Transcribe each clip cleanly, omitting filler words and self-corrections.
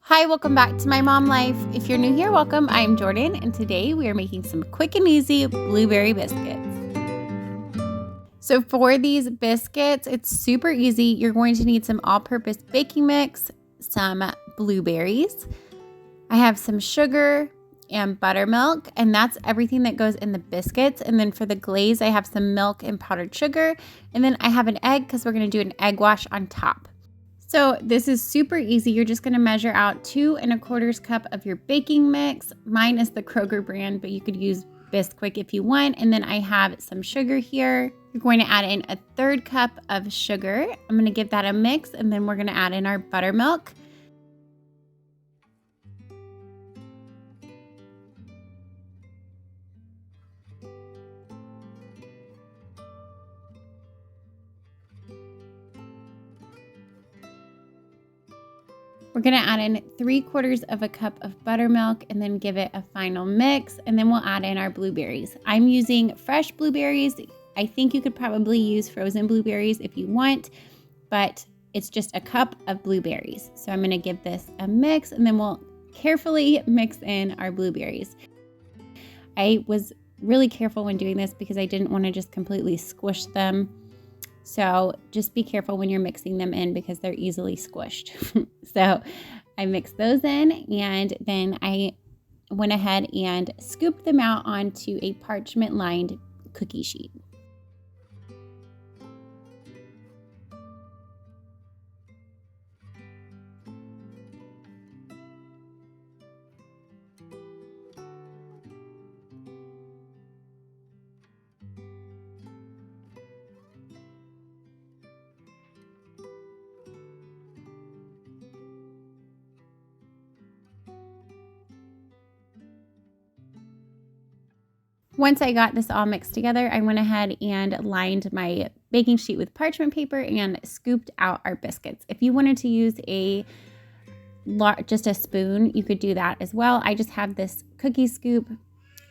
Hi, welcome back to My Mom Life. If you're new here, welcome. I'm Jordan, and today we are making some quick and easy blueberry biscuits. So for these biscuits, it's super easy. You're going to need some all-purpose baking mix, some blueberries. I have some sugar and buttermilk, and that's everything that goes in the biscuits. And then for the glaze, I have some milk and powdered sugar. And then I have an egg because we're going to do an egg wash on top. So this is super easy. You're just going to measure out 2 1/4 cups of your baking mix. Mine is the Kroger brand, but you could use Bisquick if you want. And then I have some sugar here. You're going to add in a 1/3 cup of sugar. I'm going to give that a mix, and then we're going to add in our buttermilk. We're going to add in 3/4 cup of buttermilk and then give it a final mix. And then we'll add in our blueberries. I'm using fresh blueberries. I think you could probably use frozen blueberries if you want, but it's just a cup of blueberries. So I'm going to give this a mix, and then we'll carefully mix in our blueberries. I was really careful when doing this because I didn't want to just completely squish them. So just be careful when you're mixing them in because they're easily squished. So I mixed those in, and then I went ahead and scooped them out onto a parchment lined cookie sheet. Once I got this all mixed together, I went ahead and lined my baking sheet with parchment paper and scooped out our biscuits. If you wanted to use just a spoon, you could do that as well. I just have this cookie scoop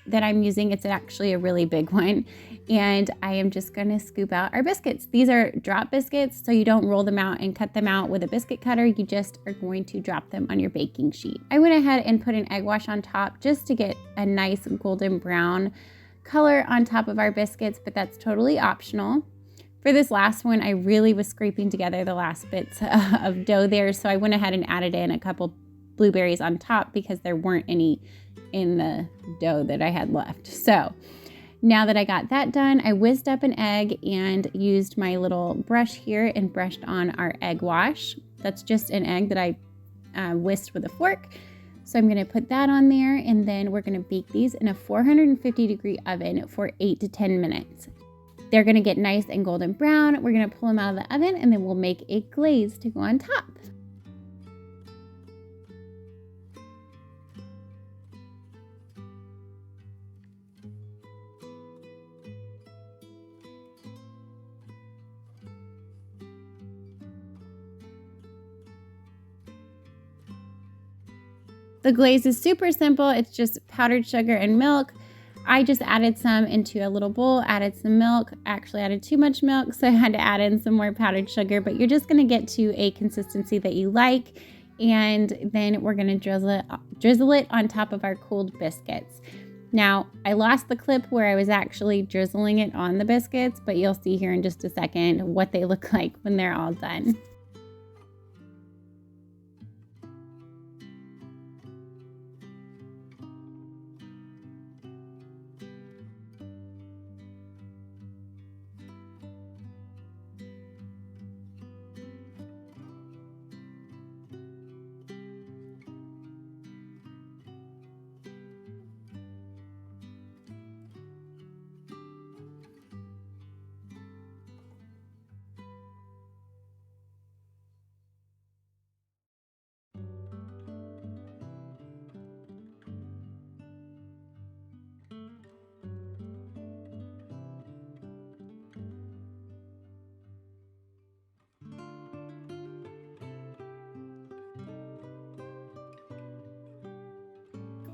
that I'm using. It's actually a really big one, and I am just going to scoop out our biscuits. These are drop biscuits, so you don't roll them out and cut them out with a biscuit cutter. You just are going to drop them on your baking sheet. I went ahead and put an egg wash on top just to get a nice golden brown color on top of our biscuits, but that's totally optional. For this last one, I really was scraping together the last bits of dough there, so I went ahead and added in a couple blueberries on top because there weren't any in the dough that I had left. So now that I got that done, I whisked up an egg and used my little brush here and brushed on our egg wash. That's just an egg that I whisked with a fork. So I'm going to put that on there, and then we're going to bake these in a 450-degree oven for 8 to 10 minutes. They're going to get nice and golden brown. We're going to pull them out of the oven, and then we'll make a glaze to go on top. The glaze is super simple. It's just powdered sugar and milk. I just added some into a little bowl, added some milk. Actually added too much milk, so I had to add in some more powdered sugar, but you're just gonna get to a consistency that you like, and then we're gonna drizzle it on top of our cooled biscuits. Now, I lost the clip where I was actually drizzling it on the biscuits, but you'll see here in just a second what they look like when they're all done.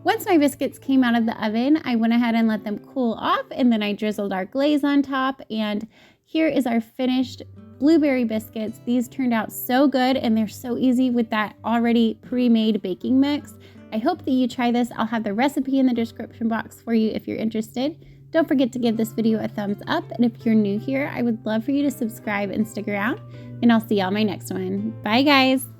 Once my biscuits came out of the oven, I went ahead and let them cool off, and then I drizzled our glaze on top, and here is our finished Blueberry Biscuits. These turned out so good, and they're so easy with that already pre-made baking mix. I hope that you try this. I'll have the recipe in the description box for you if you're interested. Don't forget to give this video a thumbs up, and if you're new here, I would love for you to subscribe and stick around, and I'll see you on my next one. Bye, guys.